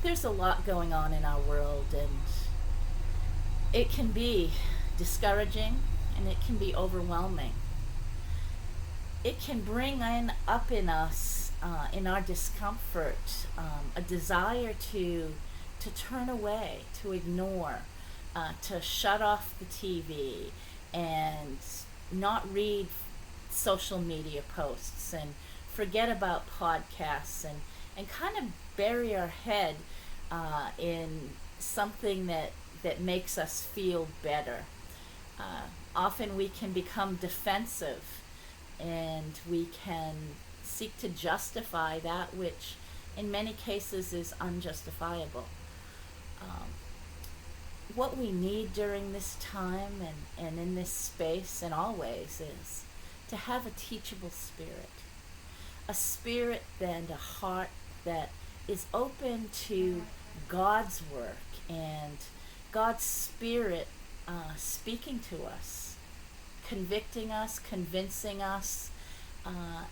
There's a lot going on in our world, and it can be discouraging and it can be overwhelming. It can bring up in us, in our discomfort, a desire to turn away, to ignore, to shut off the TV and not read social media posts and forget about podcasts and kind of bury our head in something that makes us feel better. Often we can become defensive and we can seek to justify that which in many cases is unjustifiable. Um, what we need during this time and in this space and always is to have a teachable spirit. A spirit and a heart that is open to God's work and God's Spirit speaking to us, convicting us, convincing us,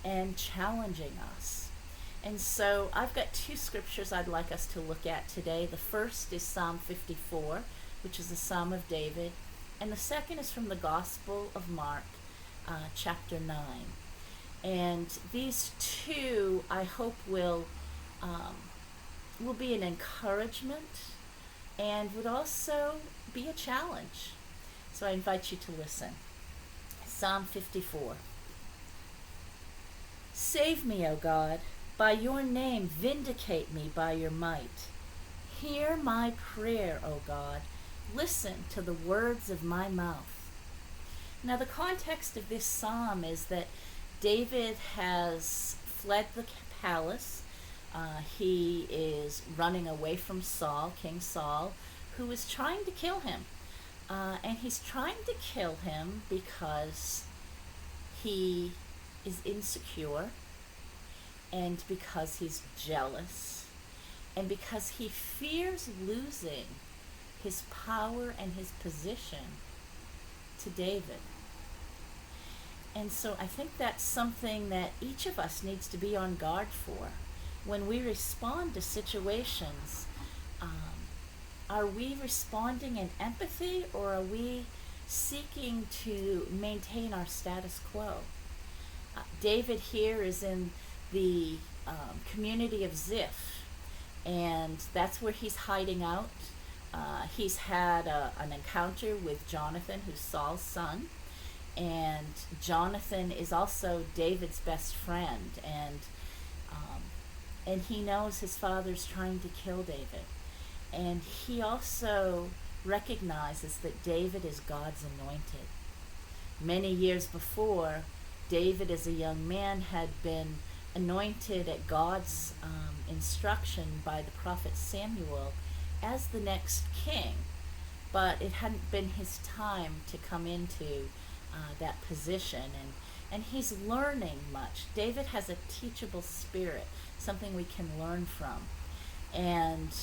and challenging us. And so I've got two scriptures I'd like us to look at today. The first is Psalm 54, which is the Psalm of David, and the second is from the Gospel of Mark, chapter 9. And these two, I hope, will be an encouragement and would also be a challenge. So I invite you to listen. Psalm 54. Save me, O God, by your name vindicate me by your might. Hear my prayer, O God. Listen to the words of my mouth. Now the context of this psalm is that David has fled the palace. He is running away from Saul, King Saul, who is trying to kill him. And he's trying to kill him because he is insecure and because he's jealous and because he fears losing his power and his position to David. And so I think that's something that each of us needs to be on guard for. When we respond to situations, are we responding in empathy or are we seeking to maintain our status quo? David here is in the community of Ziph, and that's where he's hiding out. He's had an encounter with Jonathan, who's Saul's son, and Jonathan is also David's best friend, and he knows his father's trying to kill David. And he also recognizes that David is God's anointed. Many years before, David as a young man had been anointed at God's instruction by the prophet Samuel as the next king, but it hadn't been his time to come into that position, and he's learning much. David has a teachable spirit, something we can learn from. And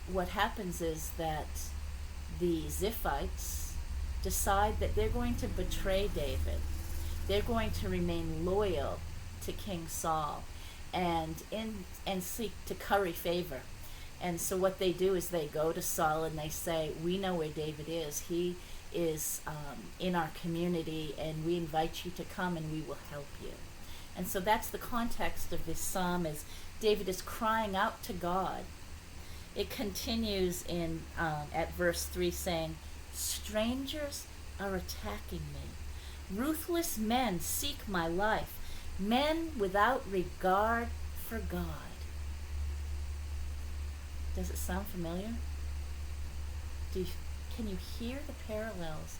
what happens is that the Ziphites decide that they're going to betray David. They're going to remain loyal to King Saul and seek to curry favor. And so what they do is they go to Saul and they say, we know where David is. He is in our community, and we invite you to come and we will help you. And so that's the context of this psalm, is David is crying out to God. It continues in at verse 3 saying, strangers are attacking me. Ruthless men seek my life. Men without regard for God. Does it sound familiar? Can you hear the parallels?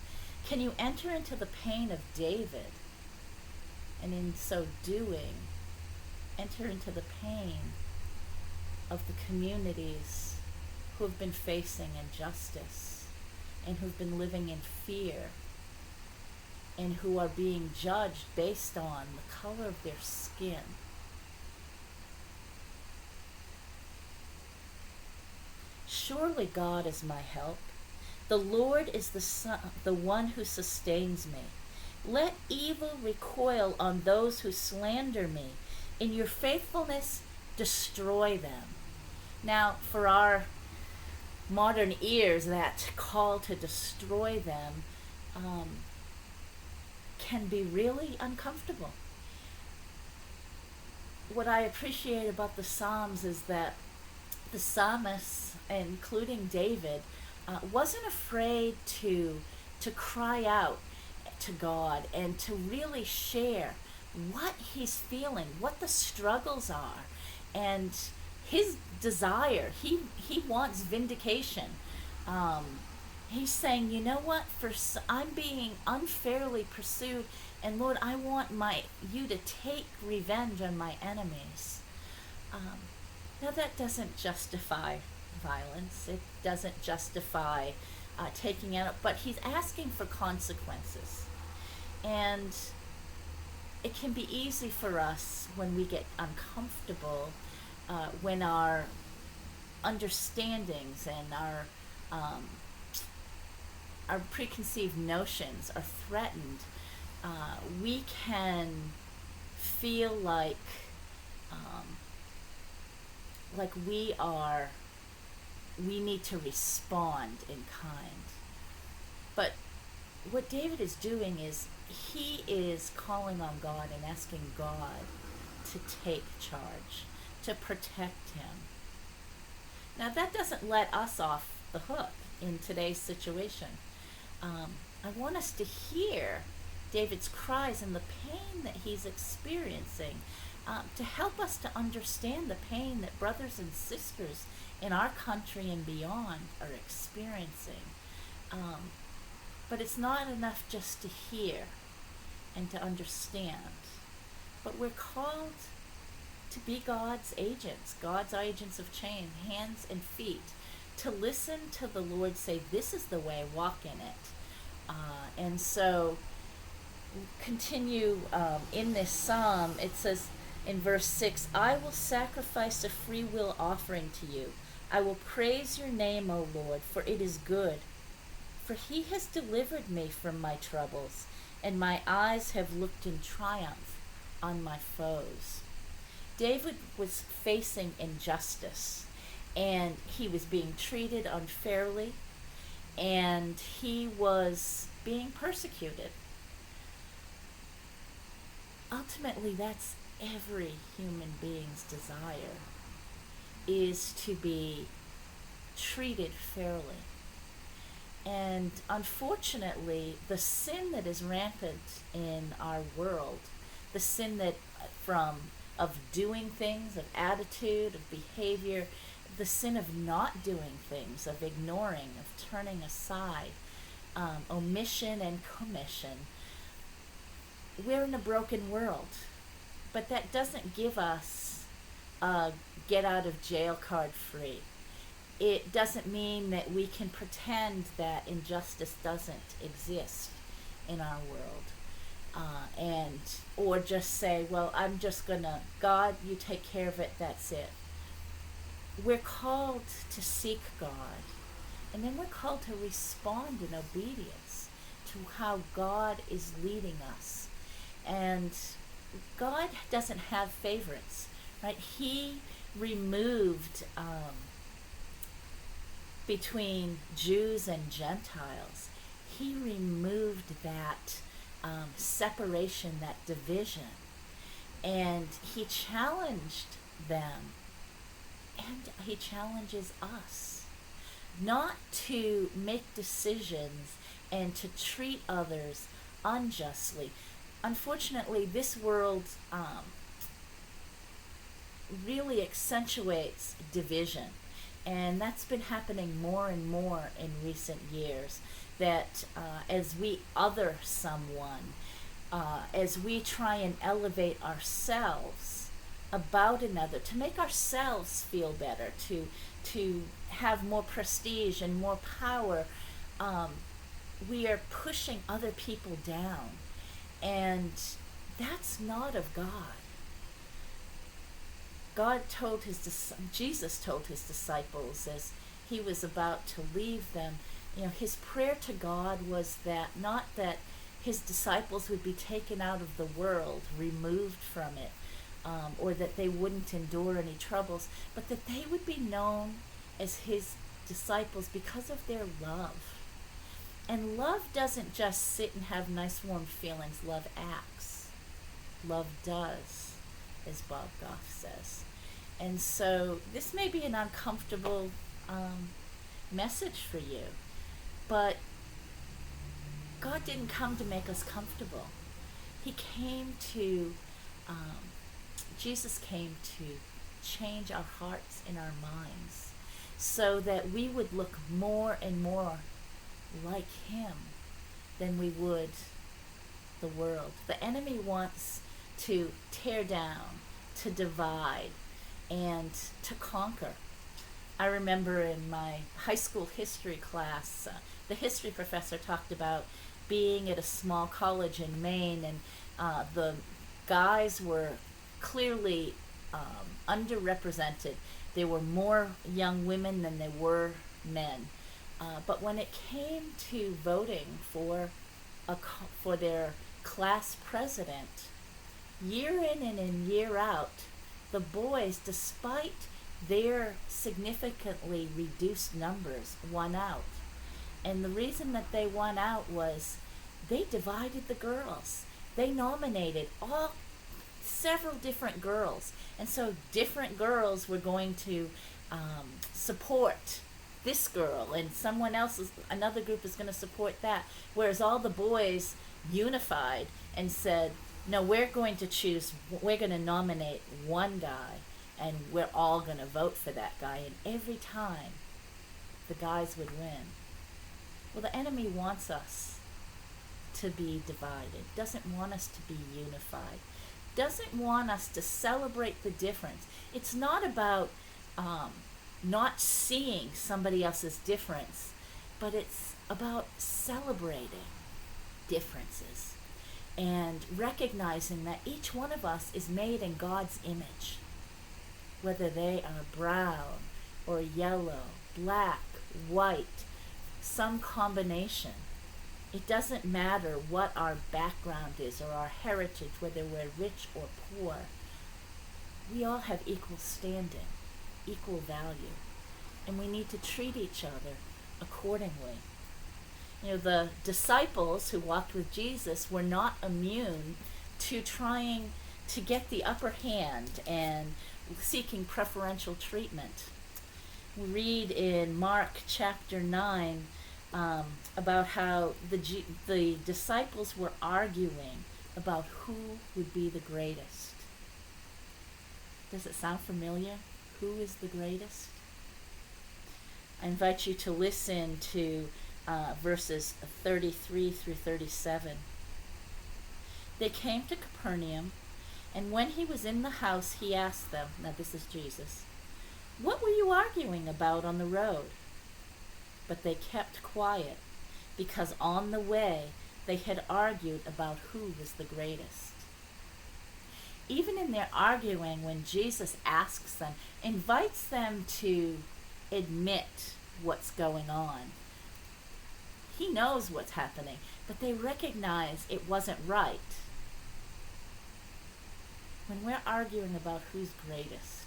Can you enter into the pain of David? And in so doing, enter into the pain of the communities who have been facing injustice and who've been living in fear and who are being judged based on the color of their skin. Surely God is my help. The Lord is the one who sustains me. Let evil recoil on those who slander me. In your faithfulness, destroy them. Now, for our modern ears, that call to destroy them um, can be really uncomfortable. What I appreciate about the Psalms is that the psalmists, including David, wasn't afraid to cry out to God and to really share what he's feeling, what the struggles are, and his desire. He wants vindication. Um, he's saying, you know what? I'm being unfairly pursued, and Lord, I want my you to take revenge on my enemies. Um, Now, that doesn't justify violence. It doesn't justify taking out, but he's asking for consequences. And it can be easy for us when we get uncomfortable, when our understandings and um, our preconceived notions are threatened. We can feel um, like we need to respond in kind. But what David is doing is he is calling on God and asking God to take charge, to protect him. Now, that doesn't let us off the hook in today's situation. I want us to hear David's cries and the pain that he's experiencing, to help us to understand the pain that brothers and sisters in our country and beyond are experiencing. But it's not enough just to hear and to understand, but we're called to be God's agents of change, hands and feet, to listen to the Lord say, this is the way, walk in it. And so continue in this psalm. It says in verse 6, I will sacrifice a free will offering to you. I will praise your name, O Lord, for it is good. For he has delivered me from my troubles, and my eyes have looked in triumph on my foes. David was facing injustice, and he was being treated unfairly, and he was being persecuted. Ultimately, that's every human being's desire, is to be treated fairly. And unfortunately, the sin that is rampant in our world, the sin that of doing things, of attitude, of behavior, the sin of not doing things, of ignoring, of turning aside, omission and commission. We're in a broken world, but that doesn't give us a get out of jail card free. It doesn't mean that we can pretend that injustice doesn't exist in our world, and or just say, well, I'm just gonna, God, you take care of it, that's it. We're called to seek God, and then we're called to respond in obedience to how God is leading us. And God doesn't have favorites, right? He removed between Jews and Gentiles. He removed that separation, that division, and he challenged them, and he challenges us not to make decisions and to treat others unjustly. Unfortunately, this world really accentuates division. And that's been happening more and more in recent years, that as we other someone, as we try and elevate ourselves about another, to make ourselves feel better, to have more prestige and more power, we are pushing other people down. And that's not of God. Jesus told his disciples as he was about to leave them, his prayer to God was that not that his disciples would be taken out of the world, removed from it, or that they wouldn't endure any troubles, but that they would be known as his disciples because of their love. And love doesn't just sit and have nice warm feelings, love acts. Love does, as Bob Goff says. And so this may be an uncomfortable message for you, but God didn't come to make us comfortable. He came to, Jesus came to change our hearts and our minds so that we would look more and more like him than we would the world. The enemy wants to tear down, to divide, and to conquer. I remember in my high school history class, the history professor talked about being at a small college in Maine, and the guys were clearly underrepresented. There were more young women than there were men. But when it came to voting for their class president, year in and year out, the boys, despite their significantly reduced numbers, won out. And the reason that they won out was they divided the girls. They nominated several different girls. And so different girls were going to support this girl, and another group is going to support that. Whereas all the boys unified and said, no, we're going to nominate one guy, and we're all going to vote for that guy. And every time, the guys would win. Well, the enemy wants us to be divided, doesn't want us to be unified, doesn't want us to celebrate the difference. It's not about not seeing somebody else's difference, but it's about celebrating differences and recognizing that each one of us is made in God's image, whether they are brown or yellow, black, white, some combination. It doesn't matter what our background is or our heritage, whether we're rich or poor. We all have equal standing, equal value, and we need to treat each other accordingly. You know, the disciples who walked with Jesus were not immune to trying to get the upper hand and seeking preferential treatment. We read in Mark chapter 9 about how the disciples were arguing about who would be the greatest. Does it sound familiar? Who is the greatest? I invite you to listen to verses 33 through 37. They came to Capernaum, and when he was in the house, he asked them, now this is Jesus, "What were you arguing about on the road?" But they kept quiet, because on the way they had argued about who was the greatest. Even in their arguing, when Jesus asks them, invites them to admit what's going on. He knows what's happening, but they recognize it wasn't right. When we're arguing about who's greatest,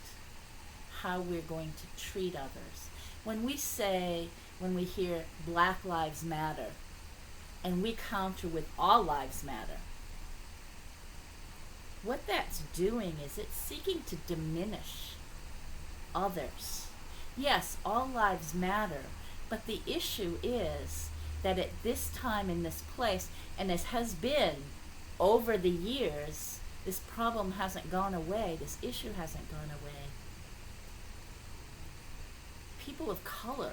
how we're going to treat others, when we hear Black Lives Matter, and we counter with all lives matter, what that's doing is it's seeking to diminish others. Yes, all lives matter, but the issue is that at this time in this place, and as has been over the years, this problem hasn't gone away, this issue hasn't gone away. People of color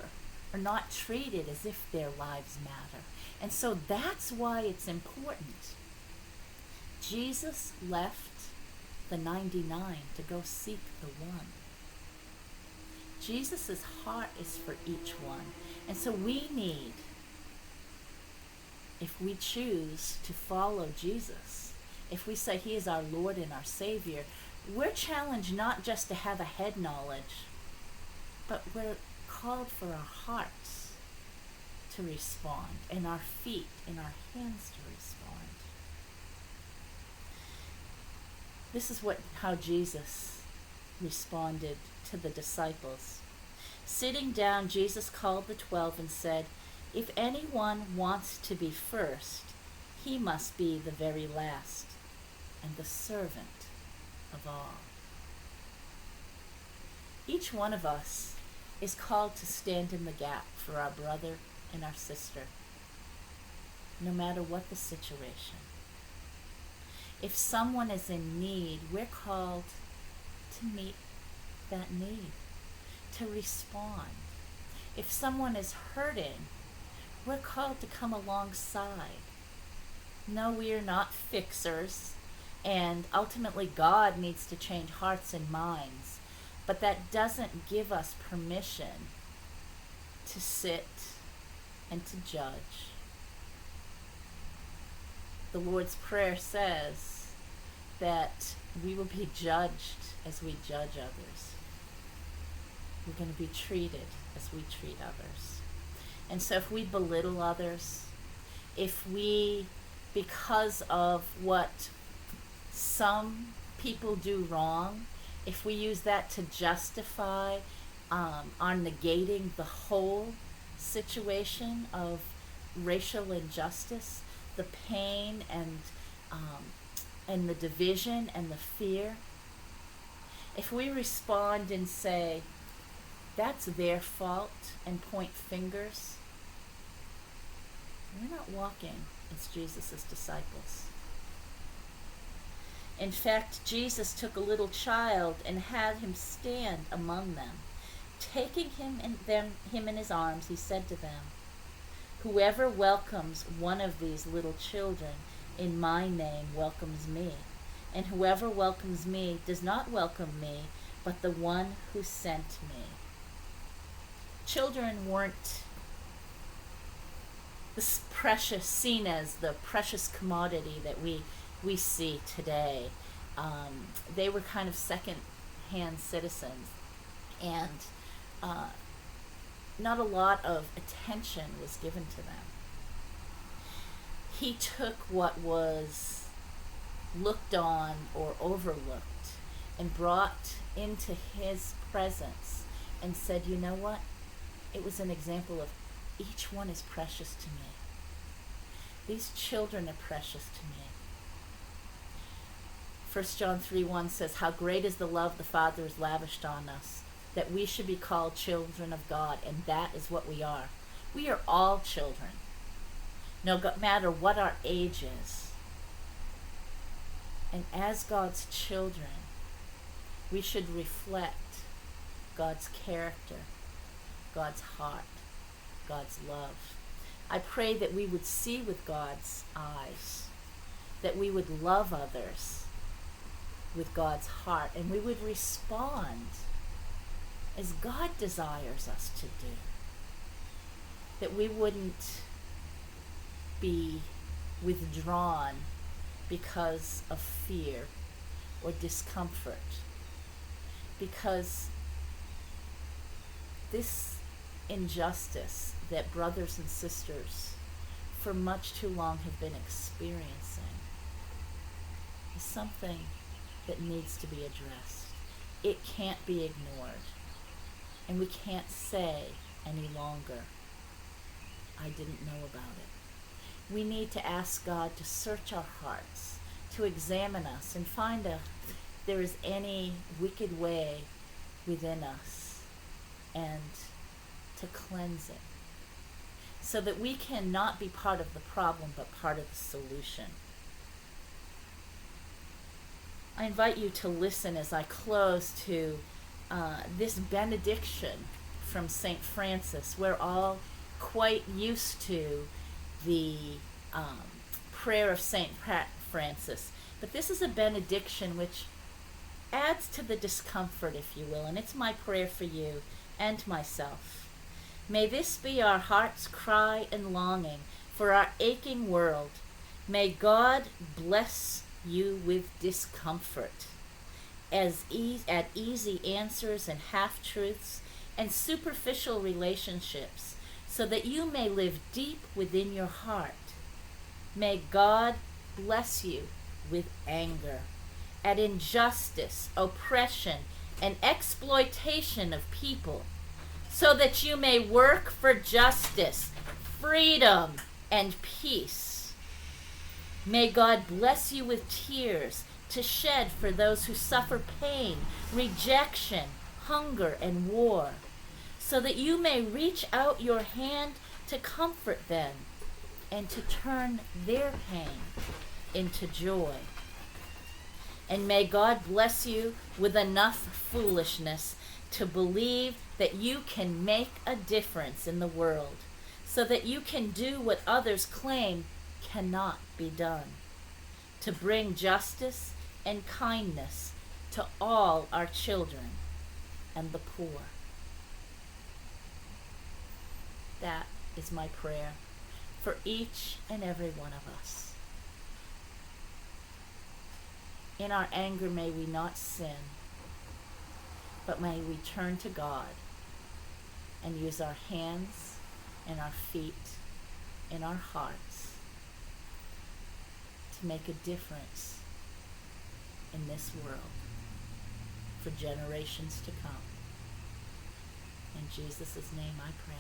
are not treated as if their lives matter. And so that's why it's important. Jesus left the 99 to go seek the one. Jesus' heart is for each one. And so we need, if we choose to follow Jesus, if we say he is our Lord and our Savior, we're challenged not just to have a head knowledge, but we're called for our hearts to respond, and our feet and our hands to respond. This is how Jesus responded to the disciples. Sitting down, Jesus called the 12 and said, "If anyone wants to be first, he must be the very last and the servant of all." Each one of us is called to stand in the gap for our brother and our sister, no matter what the situation. If someone is in need, we're called to meet that need, to respond. If someone is hurting, we're called to come alongside. No, we are not fixers, and ultimately God needs to change hearts and minds, but that doesn't give us permission to sit and to judge. The Lord's Prayer says that we will be judged as we judge others. We're going to be treated as we treat others. And so if we belittle others, if we, because of what some people do wrong, if we use that to justify our negating the whole situation of racial injustice, the pain and the division and the fear, if we respond and say, that's their fault, and point fingers, we're not walking as Jesus' disciples. In fact, Jesus took a little child and had him stand among them. Taking him in his arms, he said to them, "Whoever welcomes one of these little children in my name welcomes me, and whoever welcomes me does not welcome me, but the one who sent me." Children weren't seen as the precious commodity that we see today. They were kind of second-hand citizens, and not a lot of attention was given to them. He took what was looked on or overlooked and brought into his presence and said, "You know what? It was an example of each one is precious to me. These children are precious to me." 1 John 3:1 says, "How great is the love the Father has lavished on us, that we should be called children of God," and that is what we are. We are all children, no matter what our age is. And as God's children, we should reflect God's character, God's heart, God's love. I pray that we would see with God's eyes, that we would love others with God's heart, and we would respond as God desires us to do. That we wouldn't be withdrawn because of fear or discomfort, because this injustice that brothers and sisters for much too long have been experiencing is something that needs to be addressed. It can't be ignored. And we can't say any longer, "I didn't know about it." We need to ask God to search our hearts, to examine us and find if there is any wicked way within us, and to cleanse it, so that we can not be part of the problem but part of the solution. I invite you to listen as I close to this benediction from St. Francis. We're all quite used to the prayer of St. Francis, but this is a benediction which adds to the discomfort, if you will, and it's my prayer for you and myself. May this be our heart's cry and longing for our aching world. May God bless you with discomfort at easy answers and half-truths and superficial relationships, so that you may live deep within your heart. May God bless you with anger at injustice, oppression, and exploitation of people, so that you may work for justice, freedom, and peace. May God bless you with tears to shed for those who suffer pain, rejection, hunger, and war, so that you may reach out your hand to comfort them and to turn their pain into joy. And may God bless you with enough foolishness to believe that you can make a difference in the world, so that you can do what others claim cannot be done, to bring justice and kindness to all our children and the poor. That is my prayer for each and every one of us. In our anger, may we not sin, but may we turn to God and use our hands and our feet and our hearts to make a difference in this world for generations to come. In Jesus' name I pray.